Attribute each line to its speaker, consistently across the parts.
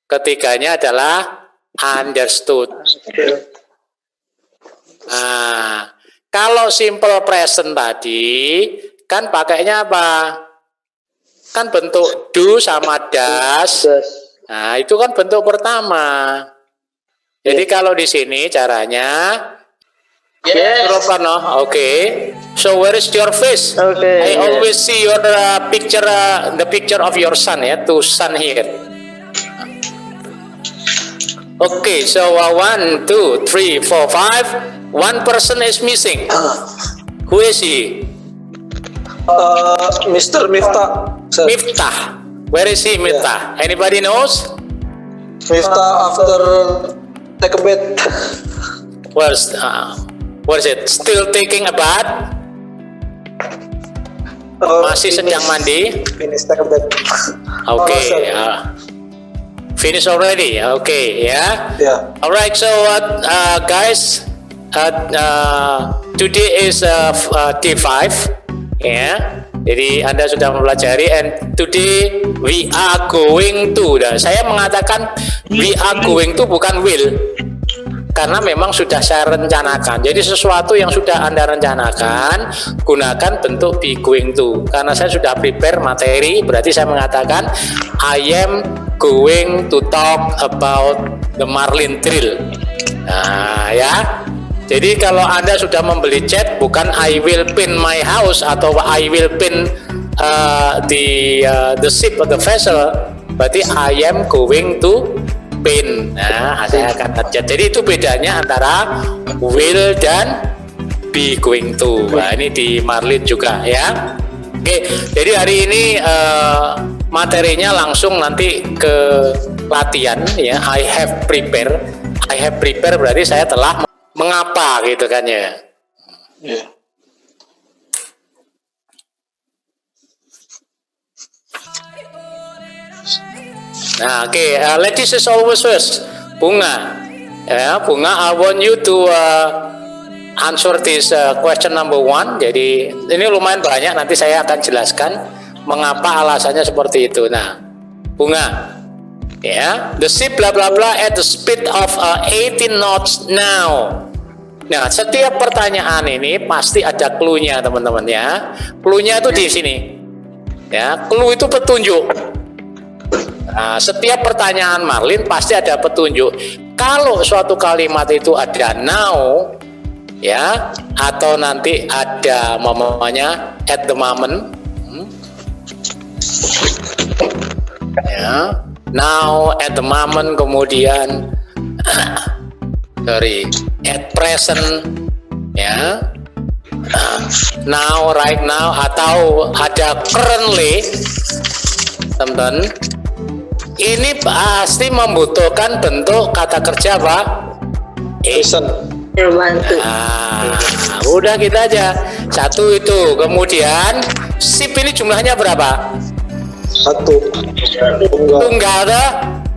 Speaker 1: Ketiganya adalah understood. Nah, kalau simple present tadi kan pakainya apa? Kan bentuk do sama does. Nah, itu kan bentuk pertama. Jadi kalau di sini caranya okay. So where is your face?
Speaker 2: Okay.
Speaker 1: I always see your picture, the picture of your son, ya, to son here. Okay, so 1, 2, 3, 4, 5. One person is missing. Who is he?
Speaker 3: Mr. Miftah. Sir.
Speaker 1: Miftah. Where is he, Miftah? Anybody knows?
Speaker 3: Miftah after take a bath.
Speaker 1: Where's it? Still taking a bath? Masih sedang mandi?
Speaker 3: Finish take a bath.
Speaker 1: Okay. Finish already. Okay, yeah.
Speaker 3: Yeah.
Speaker 1: Alright. So, guys, today is day 5. Yeah. Jadi Anda sudah mempelajari, and today we are going to. Nah, saya mengatakan we are going to bukan will, karena memang sudah saya rencanakan. Jadi sesuatu yang sudah Anda rencanakan, gunakan bentuk be going to. Karena saya sudah prepare materi, berarti saya mengatakan I am going to talk about the Marlin drill. Nah, ya. Jadi kalau Anda sudah membeli cat, bukan I will paint my house atau I will paint the ship of the vessel, berarti I am going to paint. Nah, saya akan cat. Jadi itu bedanya antara will dan be going to. Nah, ini di Marlin juga, ya. Oke, jadi hari ini materinya langsung nanti ke latihan, ya. I have prepare berarti saya telah mengapa, gitu kan, ya.
Speaker 3: Yeah.
Speaker 1: Nah, oke, ladies is always first. Bunga, ya, Bunga, I want you to answer this question number 1. Jadi ini lumayan banyak, nanti saya akan jelaskan mengapa alasannya seperti itu. Nah, Bunga, ya, the ship bla bla bla at the speed of 18 knots now. Nah, setiap pertanyaan ini pasti ada clue-nya, teman-teman, ya. Clue-nya itu di sini. Ya, clue itu petunjuk. Nah, setiap pertanyaan Marlin pasti ada petunjuk. Kalau suatu kalimat itu ada now, ya, atau nanti ada momennya at the moment, ya, now, at the moment, kemudian at present, ya, now, right now, atau ada currently, teman-teman. Ini pasti membutuhkan bentuk kata kerja apa?
Speaker 3: Present.
Speaker 1: Nah, udah kita aja. Satu itu. Kemudian sip ini jumlahnya berapa?
Speaker 3: 1.
Speaker 1: Tunggal dah.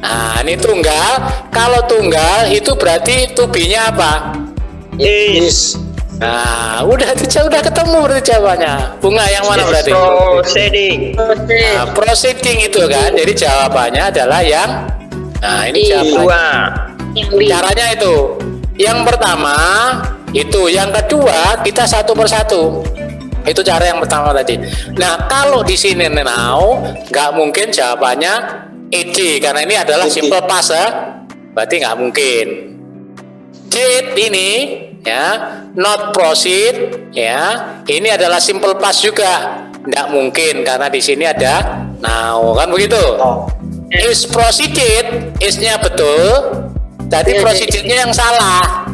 Speaker 1: Nah, ini tunggal. Kalau tunggal itu berarti to be-nya apa?
Speaker 3: Is.
Speaker 1: Nah, udah ketemu berarti jawabannya. Bunga yang mana berarti?
Speaker 2: Proceeding.
Speaker 1: Nah, proceeding itu kan. Jadi jawabannya adalah yang, nah, ini jawabannya. Caranya itu. Yang pertama itu, yang kedua kita satu persatu. Itu cara yang pertama tadi. Nah, kalau di sini now nggak mungkin jawabannya ed, karena ini adalah simple past, ya. Berarti nggak mungkin. Did ini, ya, not proceed, ya, ini adalah simple past juga, nggak mungkin karena di sini ada now, kan begitu. Is proceeded, isnya betul, tadi proceedednya yang salah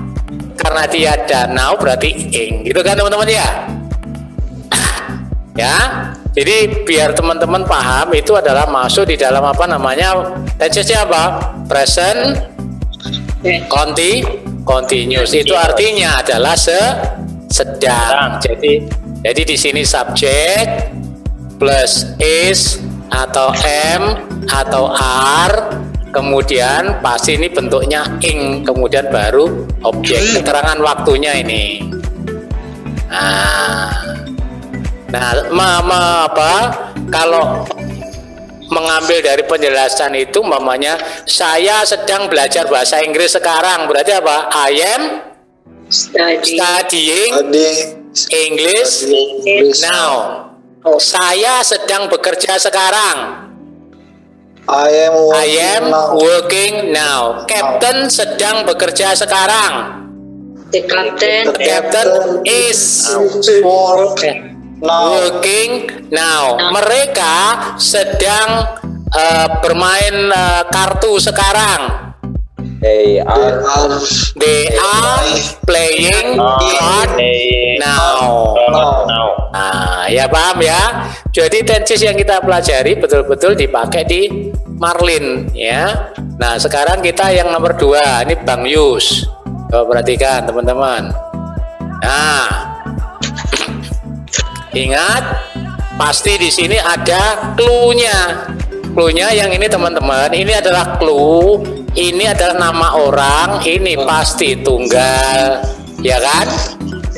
Speaker 1: karena dia ada now berarti ing, gitu kan, teman-teman, ya. Ya, jadi biar teman-teman paham, itu adalah masuk di dalam apa namanya, tense-nya apa? Present continuous. Itu artinya adalah sedang. Jadi di sini subject plus is atau am atau are, kemudian pasti ini bentuknya ing, kemudian baru objek. Keterangan waktunya ini. Nah, apa? Kalau mengambil dari penjelasan itu, mamanya saya sedang belajar bahasa Inggris sekarang, berarti apa? I am studying English now. Saya sedang bekerja sekarang.
Speaker 3: I
Speaker 1: I am
Speaker 3: am
Speaker 1: working now. Captain sedang bekerja sekarang.
Speaker 2: The captain
Speaker 1: Captain is working now. Mereka sedang bermain kartu sekarang.
Speaker 4: They are
Speaker 1: They are playing card now. Nah, ya paham ya. Jadi tenses yang kita pelajari betul-betul dipakai di Marlin ya. Nah, sekarang kita yang nomor 2, ini Bang Yus. Coba perhatikan teman-teman. Nah, ingat pasti di sini ada clue-nya. Clue-nya yang ini teman-teman, ini adalah clue, ini adalah nama orang, ini pasti tunggal, ya kan?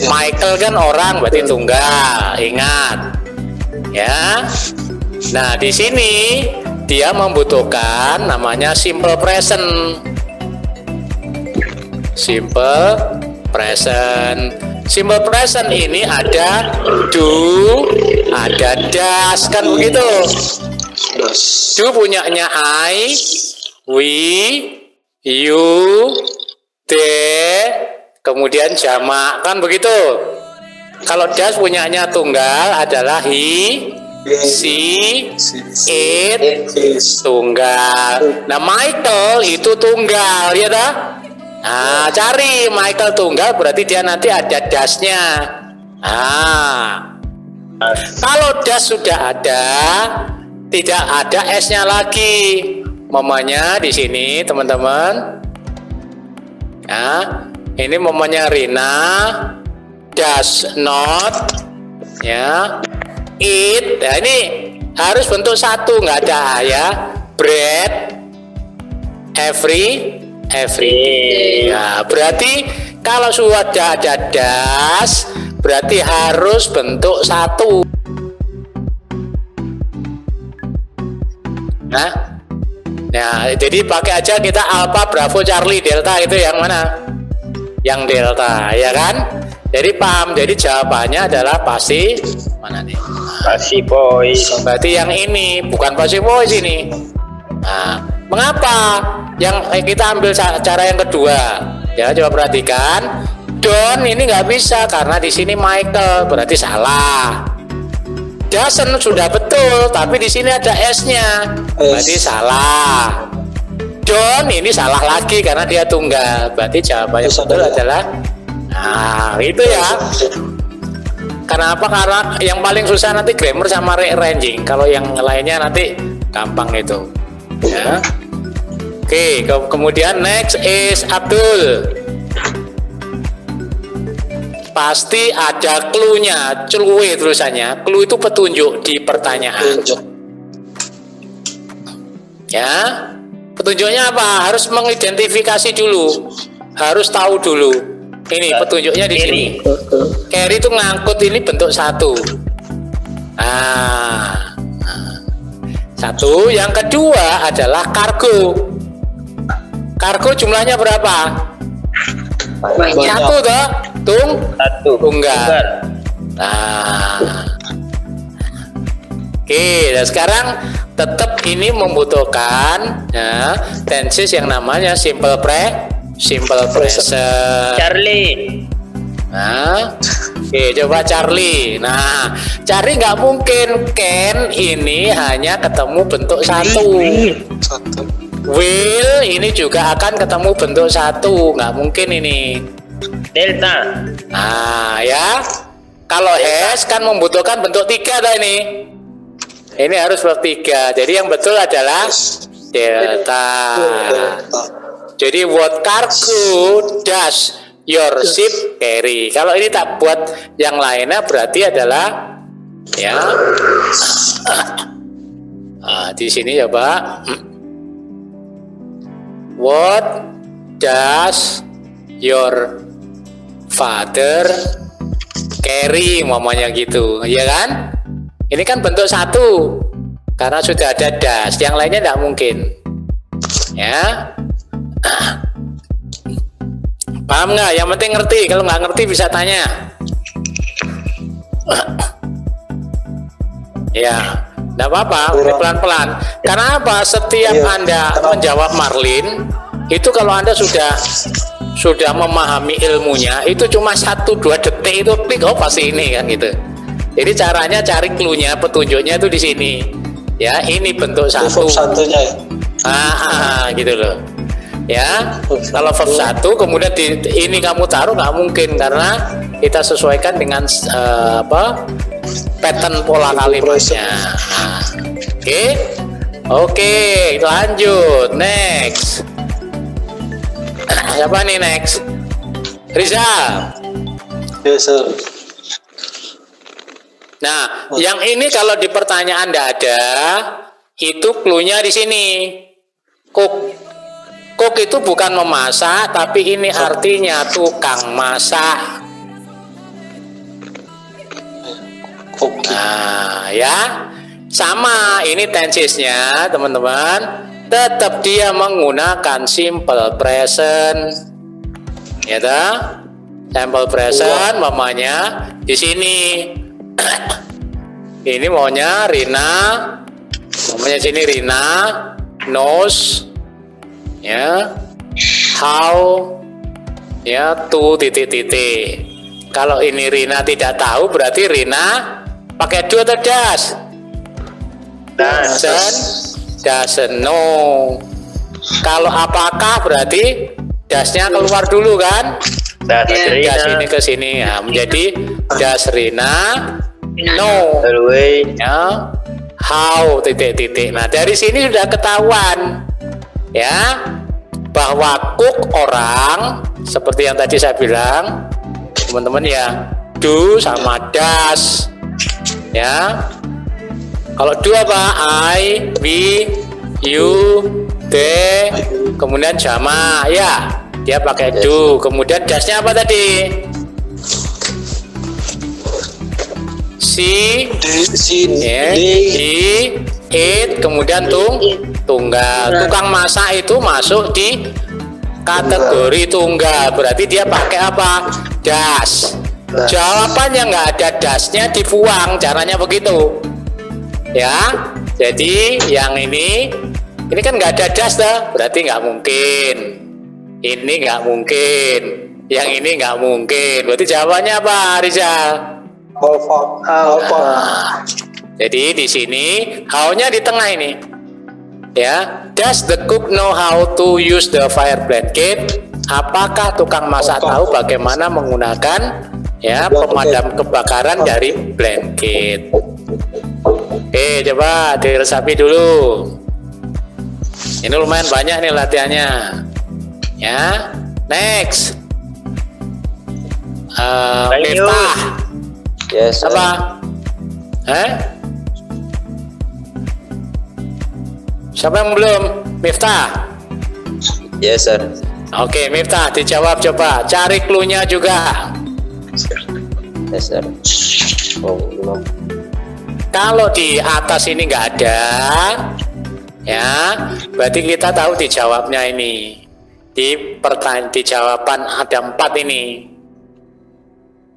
Speaker 1: Michael kan orang, berarti tunggal, ingat, ya. Nah di sini dia membutuhkan namanya simple present, simple present. Simple present ini ada do, ada does, kan begitu. Do punyanya I, we, you, they, kemudian jamak, kan begitu. Kalau does punyanya tunggal adalah he, she, it, tunggal. Nah Michael itu tunggal, ya dah. Nah cari Michael tunggal berarti dia nanti ada does-nya. Nah kalau does sudah ada, tidak ada S-nya lagi. Mamanya di sini teman-teman. Nah, ini mamanya Rina does not ya eat. Nah, ini harus bentuk satu, nggak ada ya. Bread every day. Nah, berarti kalau sudah ada does berarti harus bentuk satu. Nah, jadi pakai aja kita Alpha, Bravo, Charlie, Delta, itu yang mana? Yang Delta, ya kan? Jadi paham, jadi jawabannya adalah pasti mana nih?
Speaker 4: Pasti boys.
Speaker 1: Berarti yang ini, bukan pasti boys ini. Nah, mengapa? Yang kita ambil cara yang kedua. Ya, coba perhatikan. Don ini nggak bisa karena di sini Michael, berarti salah. Doesn't sudah betul, tapi di sini ada S-nya, berarti salah. Don ini salah lagi karena dia tunggal, berarti jawabannya betul adalah, nah itu ya. Kenapa? Karena yang paling susah nanti grammar sama rearranging. Kalau yang lainnya nanti gampang itu. Ya. Oke, kemudian next is Abdul. Pasti ada clue-nya, clue tulisannya. Clue itu petunjuk di pertanyaan. Ya, petunjuknya apa? Harus mengidentifikasi dulu, harus tahu dulu. Ini petunjuknya di sini. Carry itu ngangkut, ini bentuk satu. Nah, satu. Yang kedua adalah kargo. Kargo jumlahnya berapa? Satu toh? Tunggal. Nah, oke. Dan sekarang tetap ini membutuhkan ya, tenses yang namanya simple present.
Speaker 4: Charlie.
Speaker 1: Nah, oke, coba Charlie. Nah, Charlie nggak mungkin can ini hanya ketemu bentuk satu. Will ini juga akan ketemu bentuk satu, nggak mungkin ini.
Speaker 4: Delta.
Speaker 1: Nah ya, kalau has kan membutuhkan bentuk 3 dah ini. Ini harus bentuk 3. Jadi yang betul adalah delta. Jadi what cargo does your ship carry? Kalau ini tak buat yang lainnya berarti adalah ya. Nah, di sini coba. What does your father carry, mamanya gitu, ya kan? Ini kan bentuk satu. karena sudah ada das. Yang lainnya tidak mungkin. Ya, paham nggak? Yang penting ngerti. Kalau nggak ngerti bisa tanya. Ya, nggak apa-apa. Pelan-pelan. Karena apa? Setiap
Speaker 3: Iya.
Speaker 1: Anda menjawab Marlin, itu kalau Anda sudah memahami ilmunya, itu cuma 1-2 detik itu klik, oh pasti ini kan gitu. Jadi caranya cari clue-nya, petunjuknya itu di sini. Ya, ini bentuk
Speaker 3: Verb
Speaker 1: satu.
Speaker 3: satunya ya.
Speaker 1: Gitu loh. Ya,
Speaker 3: Verb
Speaker 1: kalau verb
Speaker 3: satu.
Speaker 1: 1 kemudian ini kamu taruh nggak mungkin karena kita sesuaikan dengan pattern pola kalimatnya. Nah, Oke, lanjut. Next. Siapa nih next? Rizal.
Speaker 3: Yes, sir.
Speaker 1: Nah, yang ini kalau di pertanyaan tidak ada, itu clue-nya di sini. Cook. Cook itu bukan memasak, tapi ini artinya tukang masak.
Speaker 3: Cooking.
Speaker 1: Nah, ya. Sama, ini tensesnya, teman-teman. Tetap dia menggunakan simple present. Ya toh? Simple present mamanya di sini. Ini maunya Rina. Namanya sini Rina knows ya how ya to titik-titik. Kalau ini Rina tidak tahu berarti Rina pakai do atau does? Doesn't know. Kalau apakah berarti dasnya keluar dulu kan? Das ini ke sini ya, menjadi das Rina know ya how titik-titik. Nah, dari sini sudah ketahuan ya bahwa cook orang seperti yang tadi saya bilang teman-teman ya, do sama does ya. Kalau do apa? I, we, you, they, kemudian jama ya, dia pakai do. Kemudian dasnya apa tadi? Si, ya, he, it, kemudian tunggal. Tukang masak itu masuk di kategori tunggal. Berarti dia pakai apa? Das. Jawabannya nggak ada dasnya dibuang. Caranya begitu. Ya, jadi yang ini kan nggak ada das dah, berarti nggak mungkin. Ini nggak mungkin, yang ini nggak mungkin. Berarti jawabannya apa, Rizal?
Speaker 3: Alpha.
Speaker 1: Jadi di sini how-nya di tengah ini. Ya, does the cook know how to use the fire blanket? Apakah tukang masak tahu bagaimana menggunakan ya pemadam kebakaran dari blanket? Oke, coba diresapi dulu. Ini lumayan banyak nih latihannya. Ya, next. Miftah.
Speaker 4: Yes, sir.
Speaker 1: Apa? Siapa yang belum? Miftah.
Speaker 4: Yes, sir.
Speaker 1: Oke, Miftah dijawab coba. Cari clue-nya juga.
Speaker 4: Yes, sir. Oh, no.
Speaker 1: Kalau di atas ini nggak ada, ya, berarti kita tahu dijawabnya ini. Di jawaban ada 4 ini.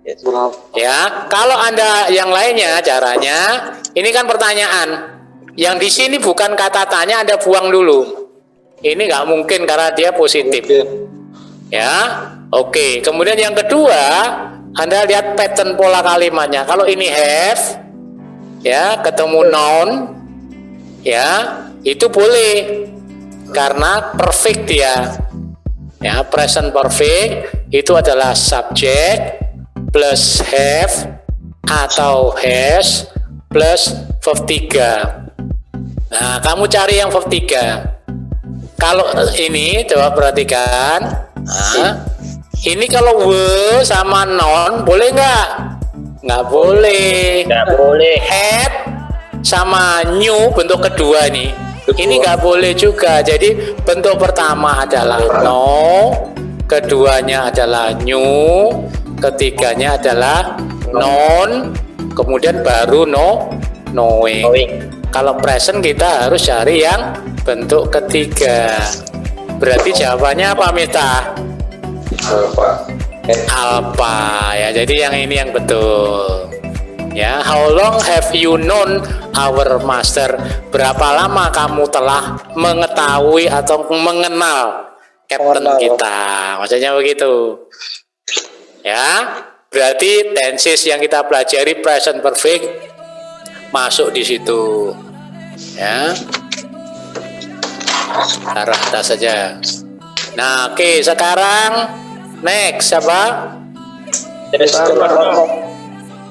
Speaker 4: Yes.
Speaker 1: Ya, kalau Anda yang lainnya caranya, ini kan pertanyaan. Yang di sini bukan kata tanya, Anda buang dulu. Ini nggak mungkin karena dia positif. Ya, oke. Kemudian yang kedua, Anda lihat pattern pola kalimatnya. Kalau ini have, ya, ketemu noun, ya, itu boleh karena perfect dia. Ya, present perfect itu adalah subject plus have atau has plus verb 3. Nah, kamu cari yang verb 3. Kalau ini coba perhatikan. Nah, ini kalau were sama noun boleh nggak? Nggak boleh.
Speaker 4: Nggak boleh.
Speaker 1: Had sama new bentuk kedua nih. Ini nggak boleh juga. Jadi bentuk pertama adalah no, keduanya adalah new, ketiganya adalah non, kemudian baru knowing. Kalau present kita harus cari yang bentuk ketiga. Berarti jawabannya apa, Mita?
Speaker 3: Alpha.
Speaker 1: Alpha ya. Jadi yang ini yang betul. Ya, how long have you known our master? Berapa lama kamu telah mengetahui atau mengenal kapten kita? Maksudnya begitu. Ya, berarti tenses yang kita pelajari present perfect masuk di situ. Ya. Taruh atas saja. Nah, oke, sekarang next siapa?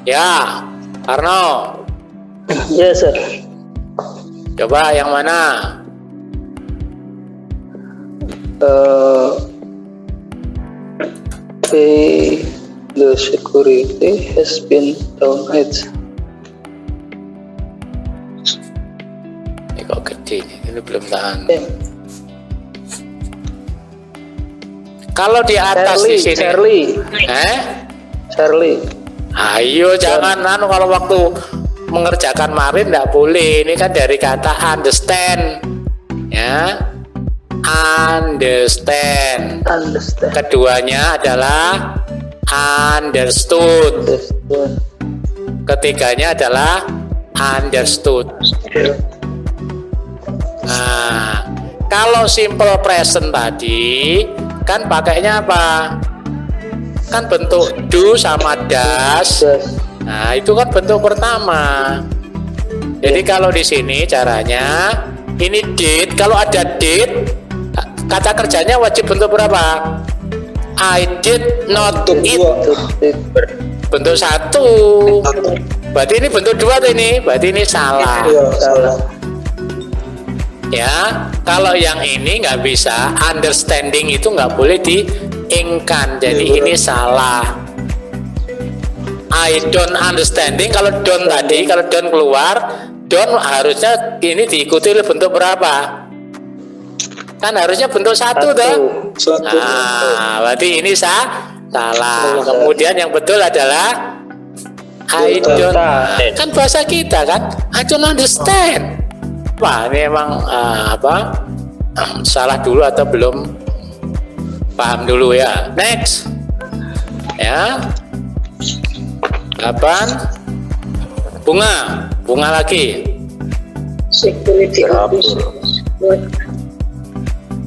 Speaker 1: Ya, Arno.
Speaker 5: Yes, sir.
Speaker 1: Coba yang mana?
Speaker 5: Pay the security has been downed.
Speaker 1: Ini kok gede nih, ini belum tahan. Kalau di atas di sini,
Speaker 5: Charlie.
Speaker 1: Ayo jangan kalau waktu mengerjakan marin tidak boleh. Ini kan dari kata understand, ya. Understand. Keduanya adalah understood. Ketiganya adalah understood. Nah, kalau simple present tadi kan pakainya apa? Kan bentuk do sama das. Nah, itu kan bentuk pertama. Jadi kalau di sini caranya ini did, kalau ada did kata kerjanya wajib bentuk berapa? I did not eat. Bentuk satu. Berarti ini bentuk dua tuh ini. Berarti ini salah. Ya, kalau yang ini nggak bisa, understanding itu nggak boleh diingkan, jadi ini salah. I don't understanding, kalau don't tadi, kalau don't keluar, don't harusnya ini diikuti oleh bentuk berapa? Kan harusnya bentuk satu tuh. Nah, berarti ini salah. Kemudian yang betul adalah I don't. Kan bahasa kita kan, I don't understand. Wah, ini emang salah dulu atau belum paham dulu ya. Next, ya. 8 bunga lagi.
Speaker 2: Security officer.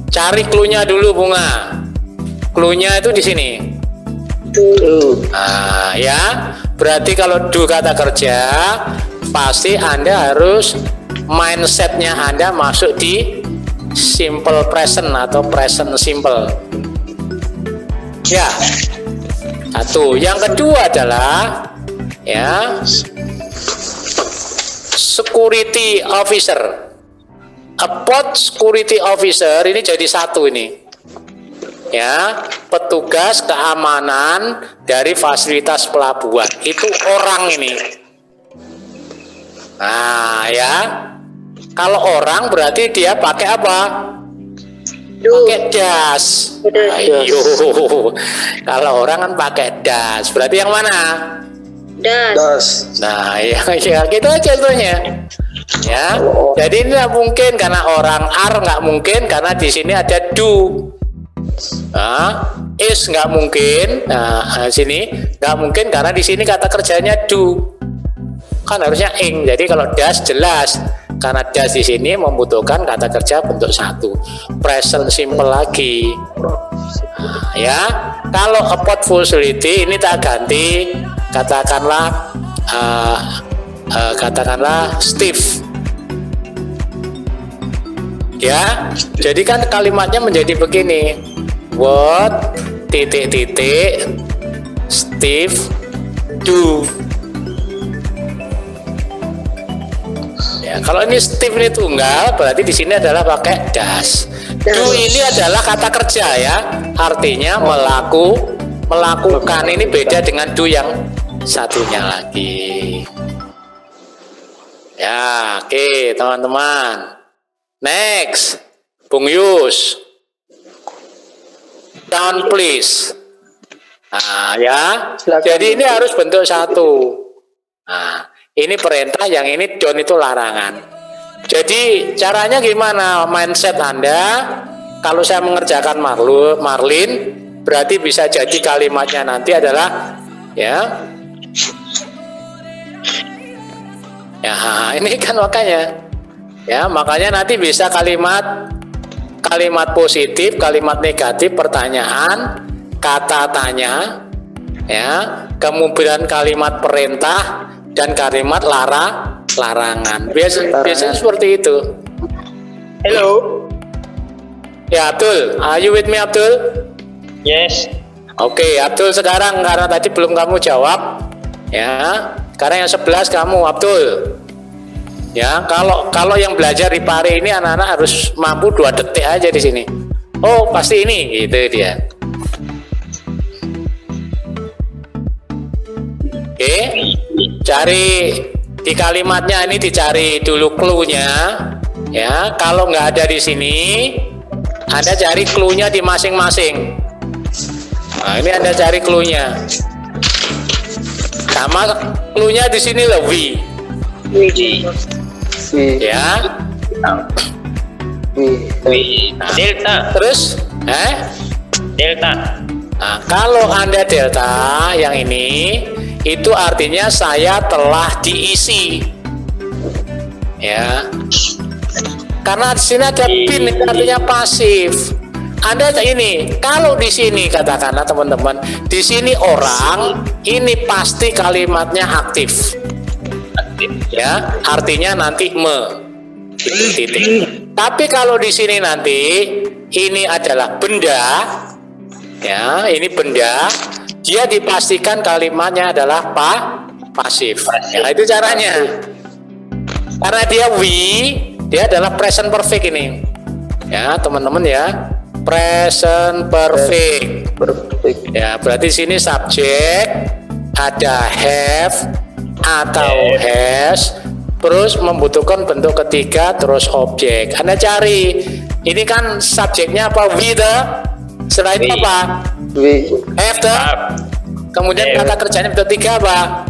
Speaker 1: Cari clue-nya dulu bunga. Clue-nya itu di sini. Nah, ya. Berarti kalau do kata kerja, pasti Anda harus mindsetnya Anda masuk di simple present atau present simple. Ya. Satu. Yang kedua adalah ya security officer. Port security officer ini jadi satu ini. Ya, petugas keamanan dari fasilitas pelabuhan. Itu orang ini. Nah, ya. Kalau orang berarti dia pakai apa? Pakai das. Ayo. Kalau orang kan pakai das. Berarti yang mana?
Speaker 2: Das.
Speaker 1: Nah, ya gitu aja contohnya. Ya. Jadi ini nggak mungkin karena orang are, nggak mungkin karena di sini ada do. Nah, is nggak mungkin. Nah, sini nggak mungkin karena di sini kata kerjanya do. Kan harusnya ing. Jadi kalau das jelas. Karena das di sini membutuhkan kata kerja bentuk satu, present simple lagi. Nah, ya, kalau a port facility ini tak ganti, katakanlah Steve. Ya, jadi kan kalimatnya menjadi begini. What Steve do. Ya, kalau ini Steve ini tunggal, berarti di sini adalah pakai das. Do ini adalah kata kerja ya, artinya melakukan. Ini beda dengan do yang satunya lagi. Ya, oke teman-teman. Next, Bung Yus. Down please. Nah, ya. Jadi ini harus bentuk satu. Nah, ini perintah, yang ini don't itu larangan. Jadi caranya gimana mindset Anda? Kalau saya mengerjakan Marlin, berarti bisa jadi kalimatnya nanti adalah ya. Ya, ini kan makanya nanti bisa kalimat positif, kalimat negatif, pertanyaan, kata tanya, ya, kemudian kalimat perintah dan kalimat larangan. Biasanya seperti itu.
Speaker 6: Hello.
Speaker 1: Ya, Abdul, are you with me, Abdul?
Speaker 6: Yes.
Speaker 1: Oke, Abdul, sekarang karena tadi belum kamu jawab, ya. Sekarang yang 11 kamu, Abdul. Ya, kalau yang belajar di Pare ini anak-anak harus mampu 2 detik aja di sini. Oh, pasti ini, gitu dia. Oke, cari di kalimatnya ini, dicari dulu clue-nya. Ya, kalau nggak ada di sini, Anda cari clue-nya di masing-masing. Nah, ini Anda cari clue-nya. Sama clue-nya di sini loh, we. Ya.
Speaker 6: Delta.
Speaker 1: Terus,
Speaker 6: Delta.
Speaker 1: Nah, kalau Anda delta yang ini, itu artinya saya telah diisi. Ya. Karena di sini ada bin, artinya pasif. Anda ini, kalau di sini katakanlah teman-teman, di sini orang, ini pasti kalimatnya aktif. Ya, artinya nanti titik. Tapi kalau di sini nanti ini adalah benda, ya, ini benda, dia dipastikan kalimatnya adalah pasif. Ya, itu caranya. Karena dia dia adalah present perfect ini. Ya, teman-teman ya. Present perfect. Ya, berarti sini subjek, ada have atau has, terus membutuhkan bentuk ketiga, terus objek. Anda cari, ini kan subjeknya apa? We the, setelah itu apa? Have the, kemudian kata kerjanya bentuk ketiga apa?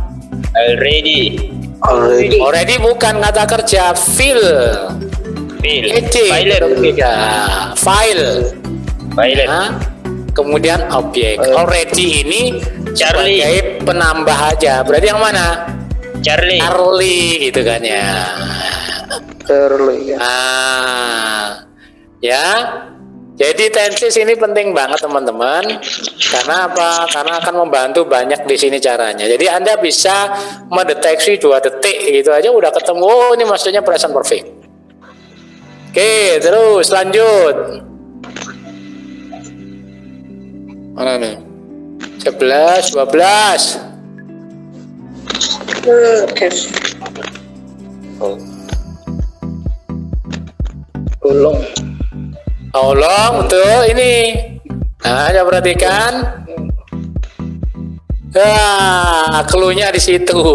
Speaker 1: Already bukan kata kerja, feel. File. Nah, kemudian objek. Already ini sebagai penambah aja. Berarti yang mana? Charlie gitu kan ya.
Speaker 5: Charlie.
Speaker 1: Nah, ya. Jadi tenses ini penting banget teman-teman. Karena apa? Karena akan membantu banyak di sini caranya. Jadi Anda bisa mendeteksi 2 detik gitu aja udah ketemu. Oh, ini maksudnya present perfect. Oke, terus lanjut. Mana nih? 11, 12. Tolong betul ini. Nah, coba perhatikan. Nah, clue-nya di situ.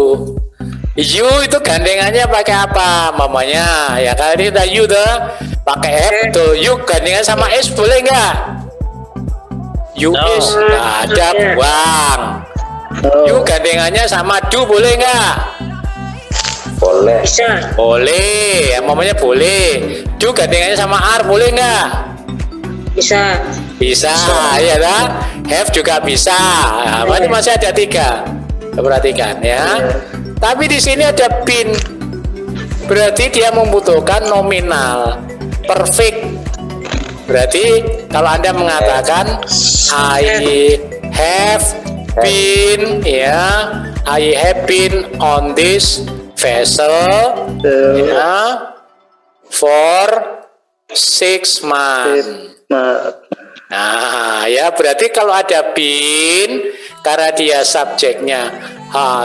Speaker 1: You itu gandengannya pakai apa? Mamanya ya kan ini ada you tuh pakai F betul. You gandengan sama S boleh nggak? You is nggak ada buang. You gandengannya sama do boleh nggak?
Speaker 4: Boleh.
Speaker 1: Boleh, ya mamanya boleh. Do gandengannya sama R boleh nggak?
Speaker 2: Bisa.
Speaker 1: Ya kan? Have juga bisa. Nah, berarti masih ada 3. Perhatikan ya. Tapi di sini ada bin. Berarti dia membutuhkan nominal perfect. Berarti kalau Anda mengatakan I have been, ya, I have been on this vessel, ya, for 6 months. Nah, ya berarti kalau ada been, karena dia subjeknya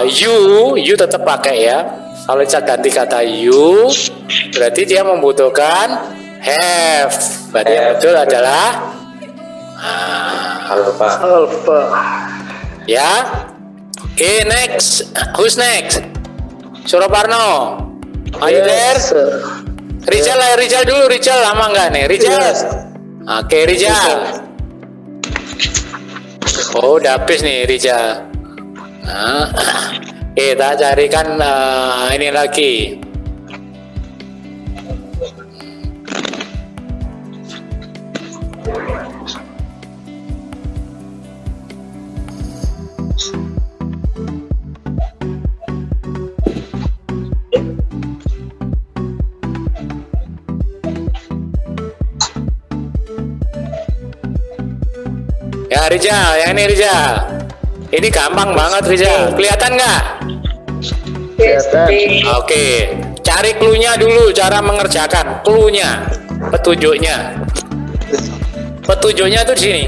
Speaker 1: you tetap pakai ya. Kalau kita ganti kata you, berarti dia membutuhkan have. Berarti yang betul adalah
Speaker 4: Alpha.
Speaker 1: ya. Oke, next. Who's next? Suroparno. Are you there? Rizal dulu. Rizal lama nggak nih? Rizal. Oke, Rizal. Oh, udah habis nih Rizal. Nah, kita carikan ini lagi. Ya Rizal, yang ini Rizal. Ini gampang banget Rizal. Kelihatan nggak?
Speaker 2: Yesterday.
Speaker 1: Oke, cari clue-nya dulu, cara mengerjakan. Clue-nya, petunjuknya. Petunjuknya tuh di sini.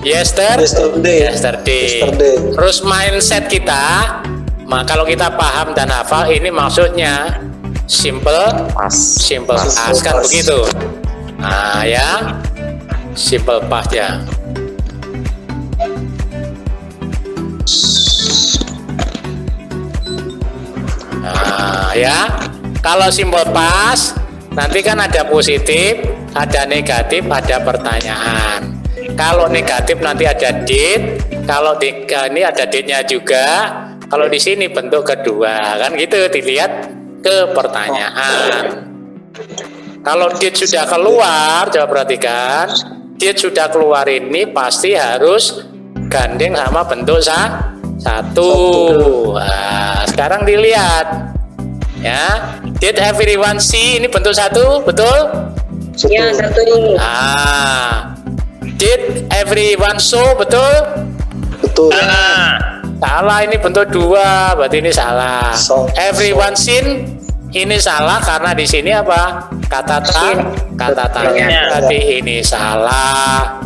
Speaker 3: Yesterday.
Speaker 1: Yesterday. Terus mindset kita, kalau kita paham dan hafal, ini maksudnya simple past kan begitu. Nah ya, simple past ya. Nah ya, kalau simple past nanti kan ada positif, ada negatif, ada pertanyaan. Kalau negatif nanti ada date, kalau ini ada date-nya juga. Kalau di sini bentuk kedua kan gitu, dilihat ke pertanyaan. Kalau date sudah keluar, coba perhatikan, date sudah keluar ini pasti harus gandeng sama bentuk satu. Nah, sekarang dilihat ya, did everyone see, ini bentuk satu, betul?
Speaker 2: Ya, satu.
Speaker 1: Did everyone saw, betul?
Speaker 3: Betul.
Speaker 1: Salah, ini bentuk dua, berarti ini salah. Everyone seen, ini salah karena di sini apa? Kata tanya, berarti ini salah.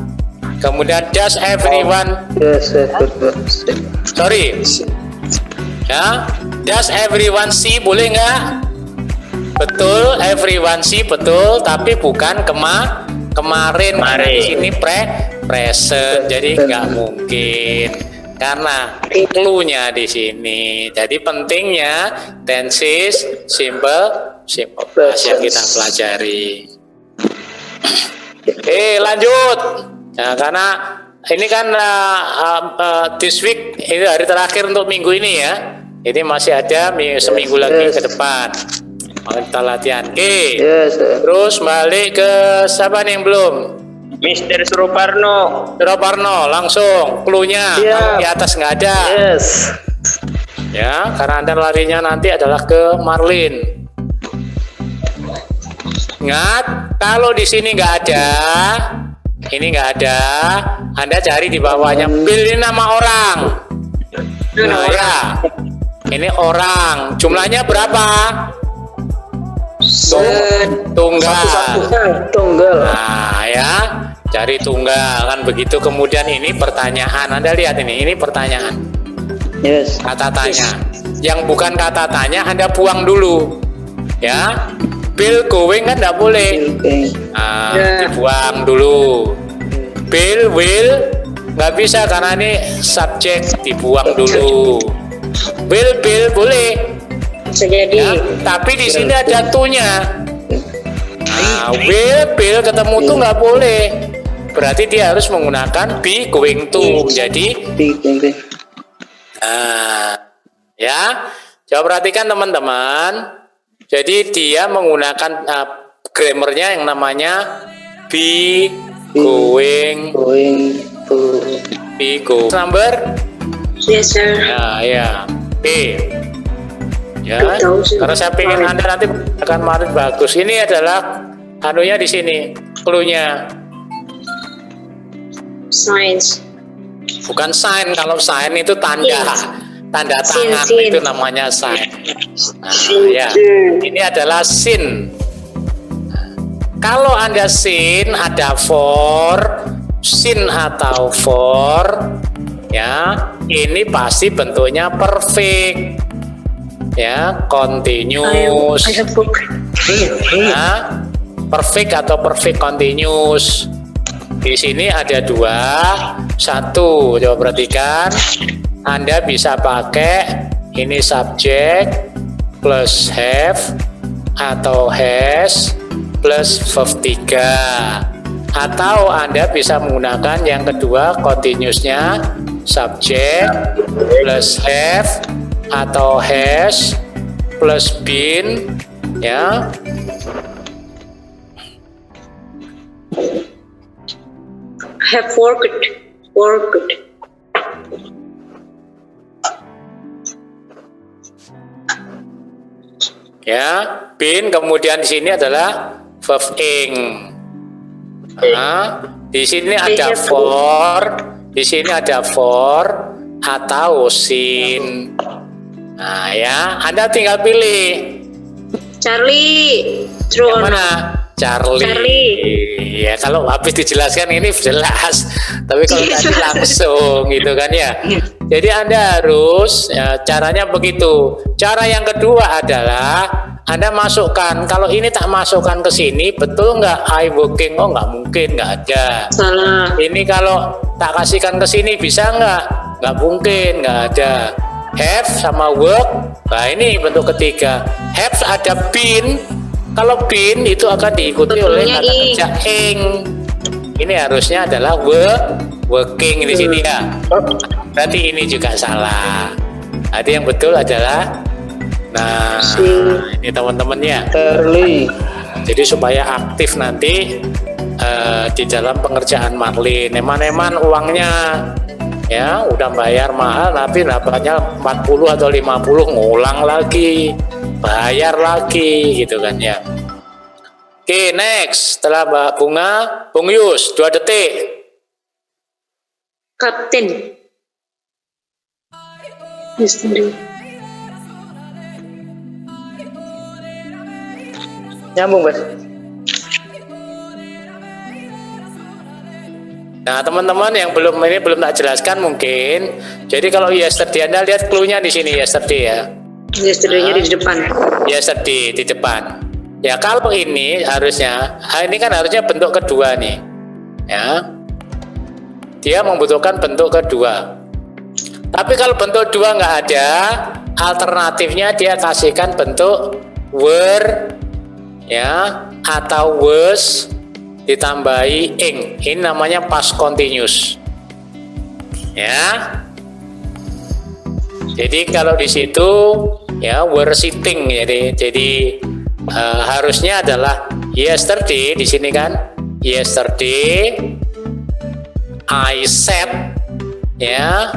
Speaker 1: Kemudian does everyone,
Speaker 5: Yes, everyone.
Speaker 1: sorry, ya, does everyone see, boleh nggak? Betul, everyone see betul, tapi bukan kemarin. Karena di sini present, jadi nggak mungkin. Karena clue-nya di sini. Jadi pentingnya tenses simple past yang kita pelajari. Lanjut. Nah, karena ini kan this week, ini hari terakhir untuk minggu ini ya. Ini masih ada seminggu lagi ke depan. Kita latihan.
Speaker 5: Yes, sir.
Speaker 1: Terus balik ke siapa nih yang belum?
Speaker 6: Mr. Suroparno.
Speaker 1: Suroparno, langsung clue-nya.
Speaker 5: Siap.
Speaker 1: Di atas nggak ada.
Speaker 5: Yes.
Speaker 1: Ya, karena Anda larinya nanti adalah ke Marlin. Ingat, kalau di sini nggak ada, ini nggak ada, Anda cari di bawahnya. Bill ini nama orang. Nah ya, ini orang. Jumlahnya berapa? Tunggal.
Speaker 5: Tunggal.
Speaker 1: Nah ya, cari tunggal kan begitu. Kemudian ini pertanyaan. Anda lihat ini pertanyaan.
Speaker 5: Yes.
Speaker 1: Kata tanya. Yang bukan kata tanya Anda buang dulu. Ya. Bill going kan nggak boleh. Nah, dibuang dulu. Bill will nggak bisa karena ini subjek, dibuang dulu. Bill boleh.
Speaker 2: Bisa jadi.
Speaker 1: Ya, tapi di sini ada to-nya. Nah, will ketemu tuh nggak boleh. Berarti dia harus menggunakan be going to. Jadi, ya, coba perhatikan teman-teman. Jadi dia menggunakan grammarnya yang namanya be going
Speaker 5: to.
Speaker 1: be go. Number?
Speaker 2: Yes, sir.
Speaker 1: Ya. Ya, karena saya pengen Anda nanti akan marit bagus. Ini adalah anunya di sini, clue-nya.
Speaker 2: Science.
Speaker 1: Bukan sign, kalau sign itu tanda tangan,
Speaker 2: Sin.
Speaker 1: itu namanya sign. Nah, ya. Ini adalah sin. Kalau Anda sin ada for, sin atau for, ya, ini pasti bentuknya perfect. Ya, continuous.
Speaker 2: I have book.
Speaker 1: Ya, perfect atau perfect continuous. Di sini ada dua. Satu, coba perhatikan. Anda bisa pakai ini subjek plus have atau has plus verb 3. Atau Anda bisa menggunakan yang kedua, continuousnya subjek plus have atau has plus been, ya.
Speaker 2: Have worked.
Speaker 1: Ya, been kemudian di sini adalah verb ing. Nah, Di sini ada for, di sini ada for atau sin. Nah ya, Anda tinggal pilih.
Speaker 2: Charlie. True
Speaker 1: Yang
Speaker 2: or
Speaker 1: mana? Charlie.
Speaker 2: Charlie.
Speaker 1: Ya kalau habis dijelaskan ini jelas, tapi kalau tadi langsung gitu kan ya. Jadi Anda harus caranya begitu. Cara yang kedua adalah Anda masukkan. Kalau ini tak masukkan ke sini, betul nggak I working? Oh nggak mungkin, nggak ada.
Speaker 2: Salah.
Speaker 1: Ini kalau tak kasihkan ke sini bisa nggak? Nggak mungkin, nggak ada. Have sama work. Nah ini bentuk ketiga. Have ada been. Kalau been itu akan diikuti oleh
Speaker 2: Betulnya
Speaker 1: kata kerja ing. Ini harusnya adalah working di sini ya. Berarti ini juga salah. Jadi yang betul adalah, nah ini teman-temannya.
Speaker 5: Early.
Speaker 1: Jadi supaya aktif nanti di dalam pengerjaan Marlin. Eman-eman uangnya ya udah bayar mahal, tapi dapatnya 40 atau 50 ngulang lagi, bayar lagi gitu kan ya. Oke, next setelah Mbak Bunga, Bung Yus 2 detik.
Speaker 2: Kapten. Yesterday.
Speaker 5: Nyambung, Bos.
Speaker 1: Nah, teman-teman yang belum tak jelaskan mungkin. Jadi kalau yesterday Anda lihat clue-nya di sini yesterday ya.
Speaker 2: Yesterday-nya di depan.
Speaker 1: Yesterday di depan. Ya kalau ini harusnya, ini kan harusnya bentuk kedua nih. Ya. Dia membutuhkan bentuk kedua. Tapi kalau bentuk dua nggak ada, alternatifnya dia kasihkan bentuk were ya atau was ditambahi ing. Ini namanya past continuous. Ya. Jadi kalau di situ ya were sitting, jadi harusnya adalah yesterday di sini kan. Yesterday I sat ya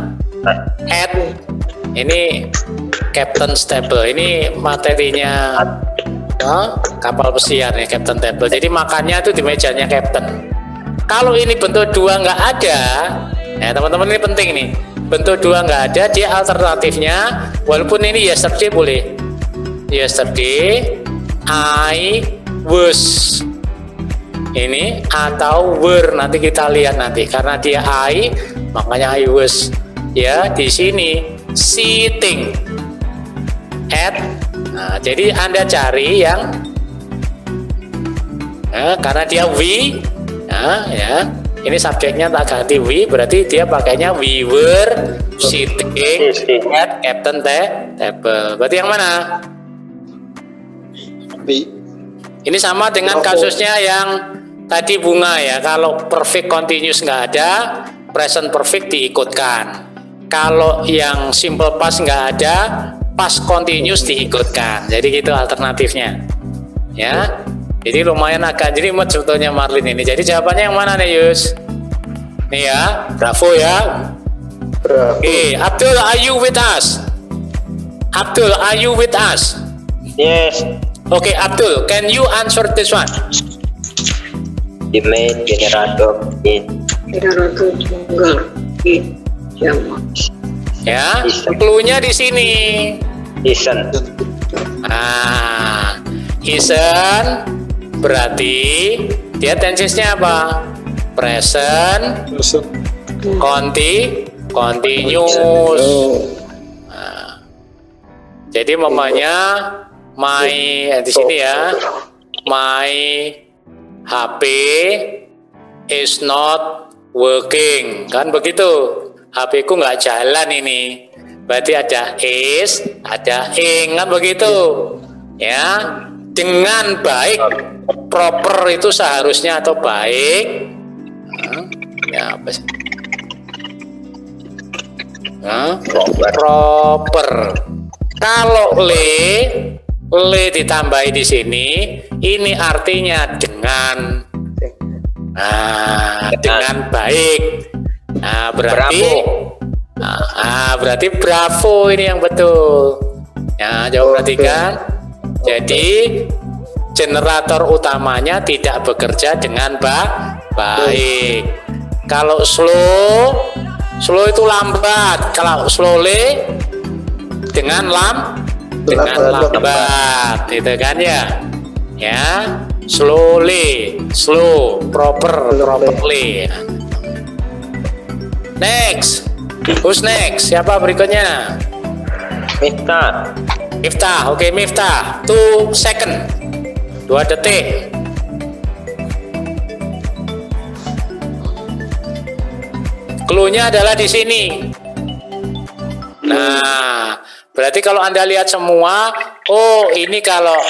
Speaker 1: at ini Captain's Table. Ini materinya kapal pesiar nih, Captain Table. Jadi makannya itu di mejanya Captain. Kalau ini bentuk dua nggak ada, ya teman-teman ini penting nih. Bentuk dua nggak ada, dia alternatifnya walaupun ini yesterday boleh. Yesterday I was ini atau were, nanti kita lihat nanti karena dia I makanya I was ya. Di sini sitting at. Nah, jadi Anda cari yang karena dia we ya ini subjeknya tak ganti we, berarti dia pakainya we were sitting at Captain Table. Berarti yang mana?
Speaker 3: B.
Speaker 1: Ini sama dengan kasusnya yang tadi Bunga ya. Kalau perfect continuous nggak ada, present perfect diikutkan. Kalau yang simple past nggak ada, past continuous diikutkan. Jadi gitu alternatifnya. Ya. Jadi lumayan agak jelimet sebetulnya Marlin ini. Jadi jawabannya yang mana nih Yus? Nih ya, bravo ya.
Speaker 5: Bravo.
Speaker 1: Oke, Abdul, are you with us? Abdul, are you with us?
Speaker 6: Yes.
Speaker 1: Oke, Abdul, can you answer this one?
Speaker 6: The main generator in
Speaker 2: Generator tunggal. Jama.
Speaker 1: Ya, clue-nya di sini.
Speaker 6: isn't.
Speaker 1: Nah, isn't berarti dia tensesnya apa? Present, continuous. Nah, jadi mamanya my di sini ya. My HP is not working, kan begitu? HP ku nggak jalan ini. Berarti ada is, ada ing, kan begitu? Ya, dengan baik, proper itu seharusnya atau baik. Ya apa sih? Proper. Kalau le ditambahi di sini, ini artinya dengan. Nah, dengan baik. Nah, berarti berarti bravo ini yang betul. Ya, coba perhatikan. Jadi generator utamanya tidak bekerja dengan Baik. Kalau slow itu lambat. Kalau slowly dengan lambat, itu kan ya. Ya, slowly, slow, properly. Next. Who's next? Siapa berikutnya? Miftah. Oke, Miftah. 2 second. 2 detik. Clue-nya adalah di sini. Nah, berarti kalau Anda lihat semua, oh ini kalau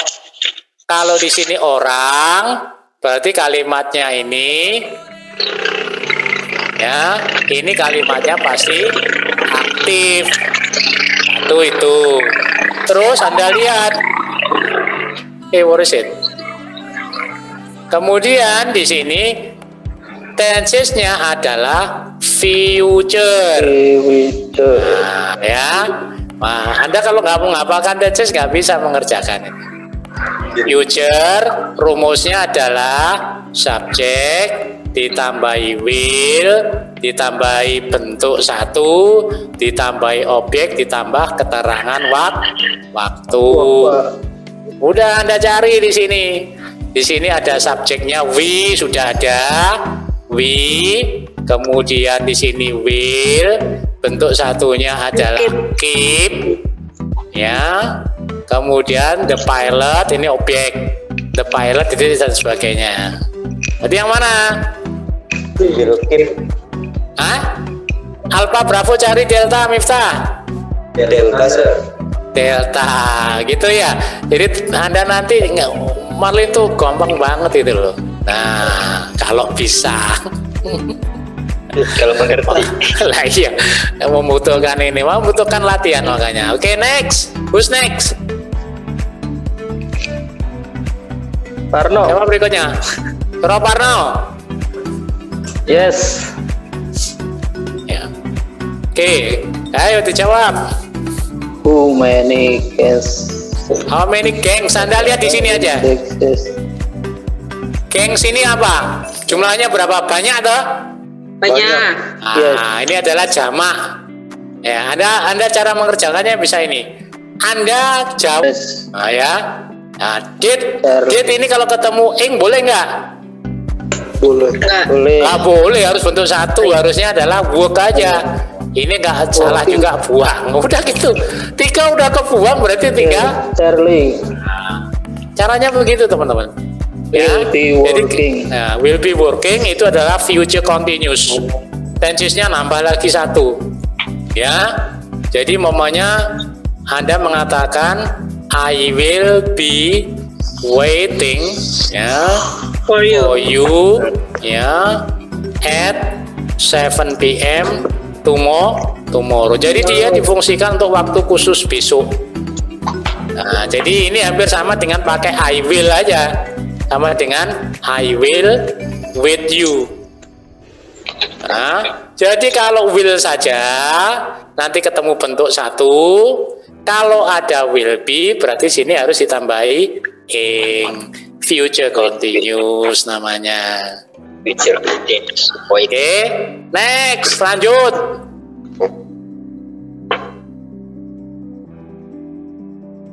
Speaker 1: di sini orang, berarti kalimatnya ini, ya, ini kalimatnya pasti aktif. Satu itu. Terus Anda lihat, what is it? Kemudian di sini tenses-nya adalah future. Nah, ya. Nah, Anda kalau nggak menghafalkan tenses nggak bisa mengerjakan ini. Future rumusnya adalah subjek ditambahi will, ditambahi bentuk satu, ditambahi objek, ditambah keterangan waktu. Udah Anda cari di sini. Di sini ada subjeknya we, sudah ada we. Kemudian di sini will, bentuk satunya adalah keep, ya. Kemudian the pilot, ini objek, the pilot itu dan sebagainya. Jadi yang mana?
Speaker 4: Will keep.
Speaker 1: Hah? Alpha Bravo cari Delta, Miftah.
Speaker 4: Delta, sir.
Speaker 1: Delta, gitu ya. Jadi Anda nanti Marlin tuh gampang banget itu loh. Nah, kalau bisa.
Speaker 6: Kalau mengerti.
Speaker 1: Lah iya, membutuhkan latihan makanya. Oke, next. Who's next?
Speaker 5: Parno.
Speaker 1: Siapa berikutnya? Parno.
Speaker 5: Yes.
Speaker 1: Ya. Oke, ayo dijawab.
Speaker 5: How many gangs?
Speaker 1: How many gangs? Anda lihat di sini aja. Gangs ini apa? Jumlahnya berapa banyak toh?
Speaker 2: Banyak.
Speaker 1: Nah, ini adalah jamak. Ya, Anda cara mengerjakannya bisa ini. Anda jawab. Nah, ya. Nah, did ini kalau ketemu ing boleh nggak?
Speaker 5: Boleh.
Speaker 1: Nggak boleh, harus bentuk satu. Harusnya adalah work aja. Ini nggak salah juga, buang. Udah gitu. 3 udah kebuang berarti 3.
Speaker 5: Charlie.
Speaker 1: Caranya begitu teman-teman.
Speaker 5: Will be working.
Speaker 1: Nah, will be working itu adalah future continuous. Tensesnya nambah lagi 1. Ya. Jadi momennya Anda mengatakan I will be waiting, ya,
Speaker 2: For you.
Speaker 1: ya, at 7 p.m. tomorrow. Jadi dia difungsikan untuk waktu khusus besok. Nah, jadi ini hampir sama dengan pakai I will aja. Sama dengan I will with you. Nah, jadi kalau will saja nanti ketemu bentuk 1. Kalau ada will be berarti sini harus ditambahi ing. Future continuous namanya.
Speaker 6: Future continuous.
Speaker 1: Oke, next, lanjut.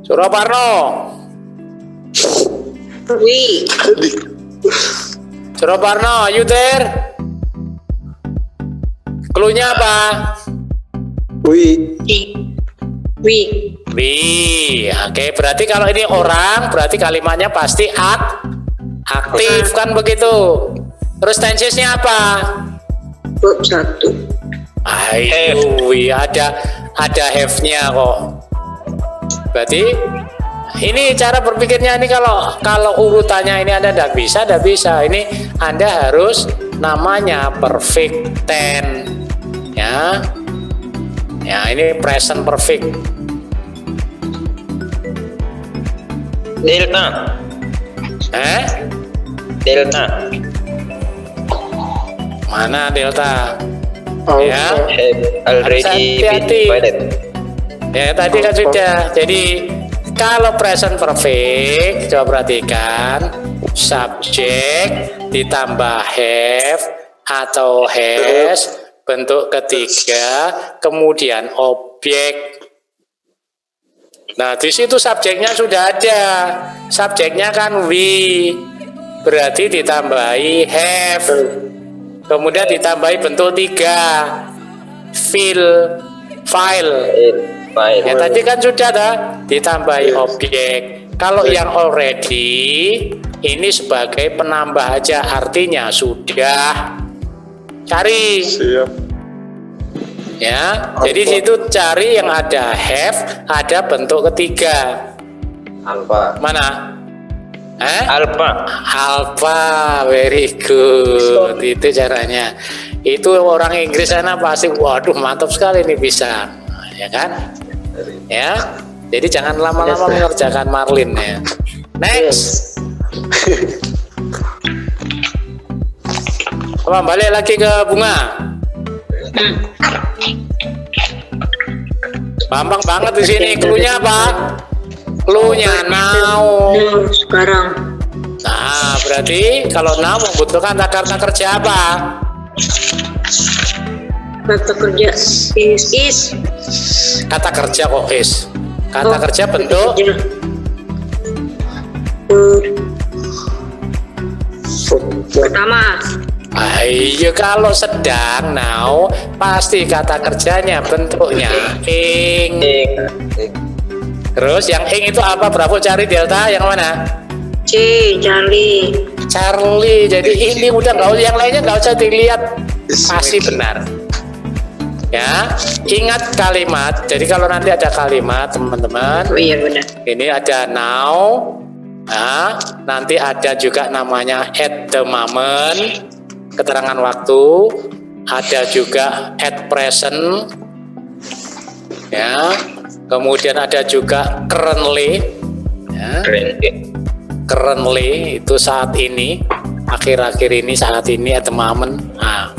Speaker 1: Suraparno.
Speaker 2: We.
Speaker 1: Suraparno, you there? Cluenya apa?
Speaker 3: We.
Speaker 1: Oke, berarti kalau ini orang, berarti kalimatnya pasti aktif kan begitu. Terus tensesnya apa?
Speaker 2: Verb 1.
Speaker 1: Ayo, ada have-nya kok. Berarti ini cara berpikirnya ini kalau urutannya ini Anda tidak bisa. Ini Anda harus namanya perfect tense. Ya, ini present perfect.
Speaker 6: Delta. Delta.
Speaker 1: Mana delta? Ya,
Speaker 6: Have already been
Speaker 1: hati-hati.
Speaker 6: divided.
Speaker 1: Ya tadi kan sudah. Jadi kalau present perfect, coba perhatikan. subjek ditambah have atau has, bentuk ketiga, kemudian objek. Nah, di situ subjeknya sudah ada. Subjeknya kan we, berarti ditambahi have, kemudian ditambahi bentuk tiga, file.
Speaker 6: File.
Speaker 1: Ya tadi kan sudah dah ditambahi objek. Kalau yang already ini sebagai penambah aja, artinya sudah. Cari.
Speaker 3: Siap.
Speaker 1: Ya, jadi situ cari yang ada have, ada bentuk ketiga.
Speaker 4: Alpha.
Speaker 1: Mana?
Speaker 6: Alpha.
Speaker 1: Alpha, very good. Itu caranya. Itu orang Inggris sana pasti, waduh mantap sekali nih bisa, ya kan? Ya, jadi jangan lama-lama mengerjakan Marlin ya. Next. Balik lagi ke Bunga. Gampang banget di sini. Cluenya apa? Cluenya now.
Speaker 2: Sekarang.
Speaker 1: Nah, berarti kalau now membutuhkan kata kerja apa?
Speaker 2: Kata kerja is.
Speaker 1: Kata kerja kok is. Kata kerja bentuk
Speaker 2: pertama.
Speaker 1: Ayo, kalau sedang now pasti kata kerjanya bentuknya ing. Terus yang ing itu apa? Bravo, cari delta yang mana?
Speaker 2: C. Charlie.
Speaker 1: Charlie. Jadi ini udah nggak, yang lainnya nggak usah dilihat, pasti benar. Ya, ingat kalimat. Jadi kalau nanti ada kalimat teman-teman,
Speaker 2: Oh iya benar.
Speaker 1: ini ada now. Nah, nanti ada juga namanya at the moment, keterangan waktu. Ada juga at present. Ya. Kemudian ada juga currently. Ya. Currently itu saat ini, akhir-akhir ini, saat ini, at the moment. Nah,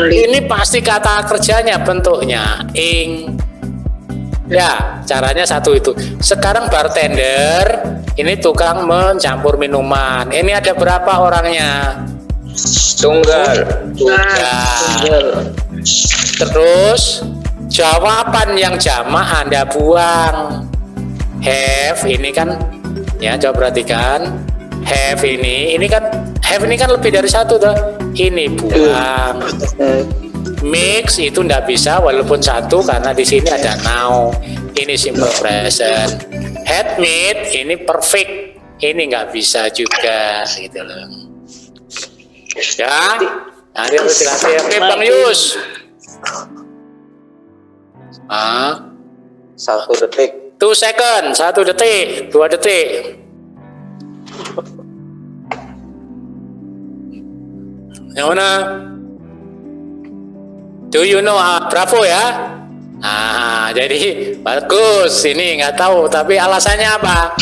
Speaker 1: ini pasti kata kerjanya bentuknya ing. Ya, caranya satu itu. Sekarang bartender, ini tukang mencampur minuman. Ini ada berapa orangnya?
Speaker 6: Tunggal.
Speaker 1: Terus jawaban yang jamak Anda buang. Have ini kan, ya coba perhatikan. Have ini kan have ini kan lebih dari satu tuh. Ini buang. Mix itu ndak bisa walaupun satu karena di sini ada now. Ini simple present. Had made ini perfect. Ini nggak bisa juga gitu loh. Ya, nanti harus dilatih. Oke, Bang Yus.
Speaker 4: 1 detik.
Speaker 1: 2 second, 1 detik, 2 detik. Yang mana? Do you know? Bravo ya. Nah, jadi bagus. Ini nggak tahu, tapi alasannya apa?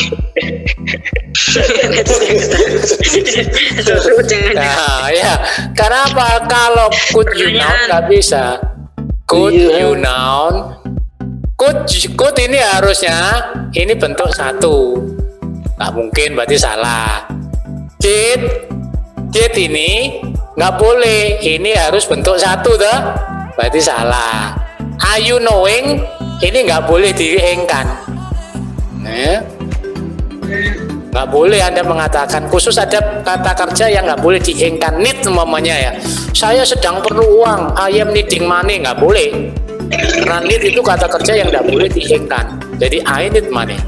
Speaker 1: Nah, ya. Karena apa? Kalau could you noun nggak bisa. Could you noun? Could ini harusnya ini bentuk satu. Nggak mungkin, berarti salah. Did ini nggak boleh. Ini harus bentuk satu, tuh. Berarti salah. Are you knowing? Ini nggak boleh diengkan. Nggak boleh Anda mengatakan, khusus ada kata kerja yang nggak boleh diengkan. Need umpamanya ya. Saya sedang perlu uang. I am needing money. Nggak boleh. Karena need itu kata kerja yang nggak boleh diengkan. Jadi I need money.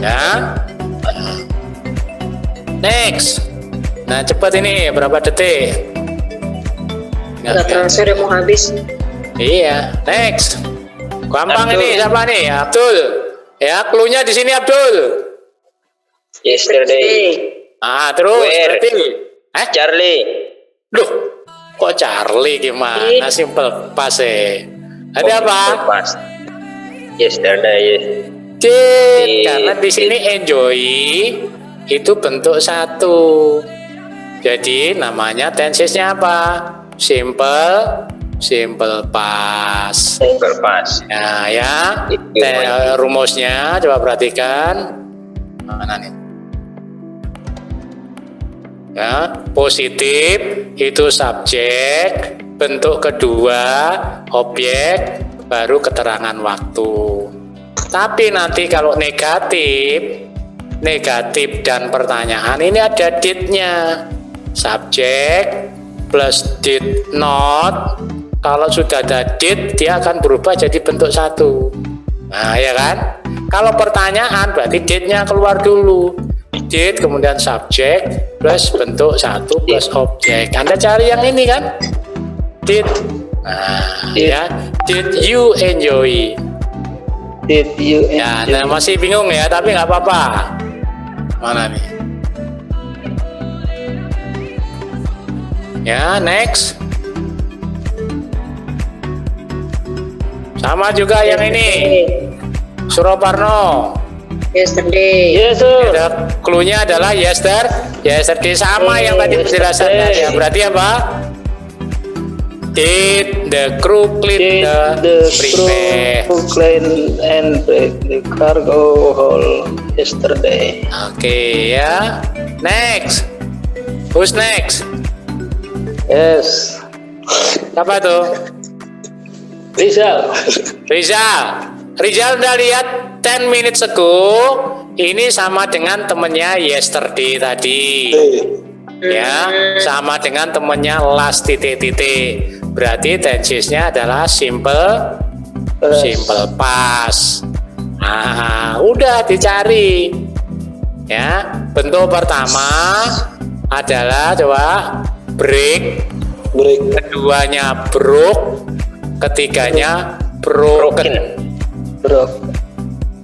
Speaker 1: Ya. Next. Nah cepat ini, berapa detik?
Speaker 2: Nggak terasa udah mau habis.
Speaker 1: Iya, next. Gampang
Speaker 6: Abdul.
Speaker 1: ini, siapa nih? Abdul. Ya, cluenya di sini Abdul.
Speaker 6: Yesterday.
Speaker 1: Terus
Speaker 6: Where?
Speaker 1: berarti
Speaker 6: Charlie.
Speaker 1: Loh, kok Charlie gimana? Simple pas Ada apa?
Speaker 6: Pas. Yesterday.
Speaker 1: Did. Karena di sini enjoy itu bentuk satu. Jadi namanya tensesnya apa? Simple past.
Speaker 6: Simple past.
Speaker 1: Nah, ya. Rumusnya coba perhatikan. Mana nih? Ya, positif itu subjek, bentuk kedua objek, baru keterangan waktu. Tapi nanti kalau negatif dan pertanyaan ini ada date-nya. Subjek plus did not. Kalau sudah ada did, dia akan berubah jadi bentuk satu. Nah, ya kan? Kalau pertanyaan berarti did-nya keluar dulu. Did kemudian subjek plus bentuk satu plus objek. Anda cari yang ini kan? Did. Nah, ya. Did you enjoy?
Speaker 5: Did you
Speaker 1: Ya,
Speaker 5: enjoy?
Speaker 1: nah masih bingung ya, tapi nggak apa-apa. Mana nih? Ya, next. Sama juga yang ini. Suroparno.
Speaker 2: Yesterday.
Speaker 5: Yes, sir.
Speaker 1: Ada clue-nya adalah yesterday sama yang tadi penjelasannya ya. Berarti apa? Did the crew clean
Speaker 5: Did
Speaker 1: the
Speaker 5: the
Speaker 1: prepare?
Speaker 5: crew clean and break the cargo hold yesterday?
Speaker 1: Oke ya. Next. Who's next?
Speaker 5: Yes.
Speaker 1: Siapa tuh?
Speaker 5: Rizal.
Speaker 1: Rizal udah lihat 10 minutes ago. Ini sama dengan temennya yesterday tadi. Ya, sama dengan temennya last titik-titik. Berarti tensesnya adalah simple past. Nah, udah dicari. Ya, bentuk pertama adalah coba break, keduanya broke, ketiganya broken.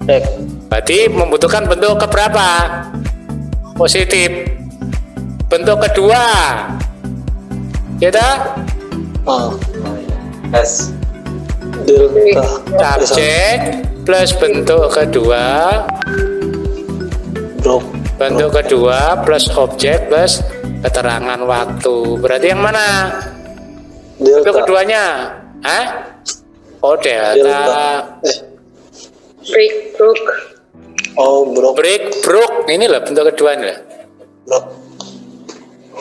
Speaker 5: Break.
Speaker 1: Berarti membutuhkan bentuk keberapa? Positif. Bentuk kedua, kita
Speaker 3: S. Delta.
Speaker 1: subjek plus bentuk kedua, bentuk kedua plus objek plus keterangan waktu. Berarti yang mana? Bentuk
Speaker 3: Delta.
Speaker 1: keduanya? Hah? Oh, delta.
Speaker 2: Break, broke.
Speaker 3: Oh,
Speaker 1: Break, broke. Ini loh bentuk kedua ini loh.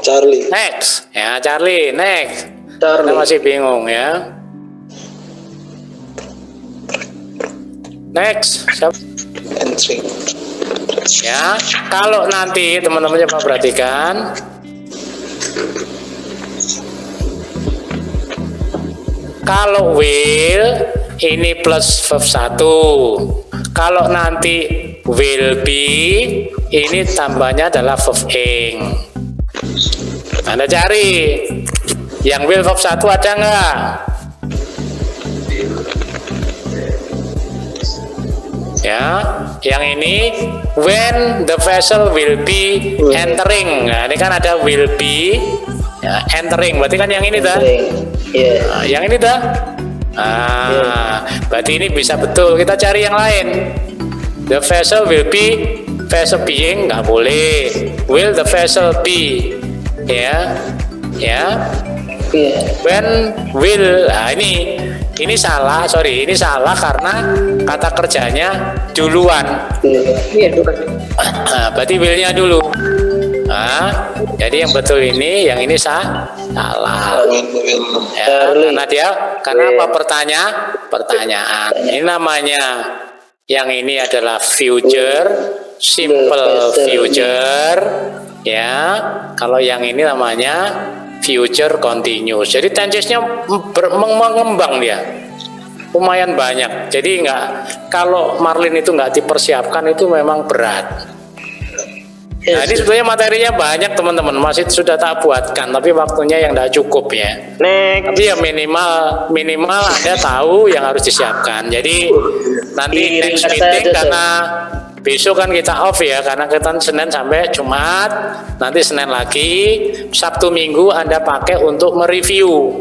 Speaker 3: Charlie.
Speaker 1: Next. Ya, Charlie, next.
Speaker 5: Charlie.
Speaker 1: Kita masih bingung ya. Next. Siapa?
Speaker 3: Entry.
Speaker 1: Ya, kalau nanti teman-teman coba perhatikan. Kalau will ini plus verb 1. Kalau nanti will be ini tambahnya adalah verb ing. Anda cari yang will verb 1 ada nggak? Ya, yang ini when the vessel will be entering. Nah, ini kan ada will be ya, entering. Berarti kan yang ini dah.
Speaker 5: Yeah.
Speaker 1: Nah, yang ini dah. Berarti ini bisa betul. Kita cari yang lain. The vessel will be, vessel being nggak boleh. Will the vessel be? Ya, ya.
Speaker 5: Yeah.
Speaker 1: When will, nah ini salah, ini salah karena kata kerjanya duluan.
Speaker 2: Iya, bukan.
Speaker 1: Nah, berarti will-nya dulu. Nah, jadi yang betul ini, yang ini salah. Ya, karena apa? Pertanyaan. Ini namanya, yang ini adalah future, simple future. Ya, kalau yang ini namanya future continuous. Jadi tensesnya mengembang dia, lumayan banyak. Jadi kalau Marlin itu nggak dipersiapkan itu memang berat. Nah, ini sebetulnya materinya banyak teman-teman, masih sudah tak buatkan, tapi waktunya yang tidak cukup ya. Tapi ya minimal Anda tahu yang harus disiapkan. Jadi nanti next meeting karena besok kan kita off ya, karena kita Senin sampai Jumat, nanti Senin lagi, Sabtu Minggu Anda pakai untuk mereview.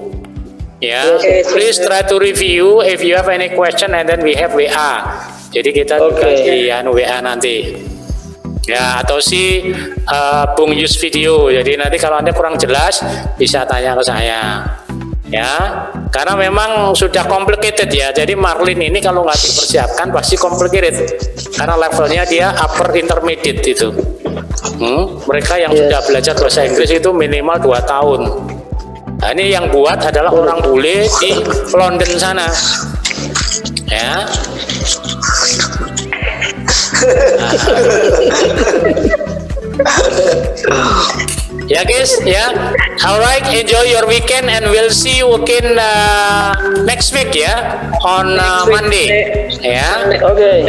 Speaker 1: Ya, please try to review if you have any question and then we have WA. Jadi kita juga di WA nanti. Ya, atau Bung use video. Jadi nanti kalau Anda kurang jelas bisa tanya ke saya. Ya, karena memang sudah complicated ya. Jadi Marlin ini kalau nggak dipersiapkan pasti complicated. Karena levelnya dia upper intermediate itu. Mereka yang
Speaker 5: Yes.
Speaker 1: sudah belajar bahasa Inggris itu minimal 2 tahun. Nah, ini yang buat adalah orang bule di London sana. Ya. Ya guys, ya. Alright, enjoy your weekend and we'll see you again next week ya on Monday. Ya.
Speaker 5: Okay.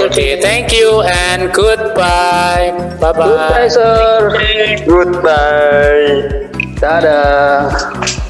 Speaker 1: Okay, thank you and goodbye. Bye bye.
Speaker 5: Goodbye, sir.
Speaker 6: Goodbye.
Speaker 5: Dadah.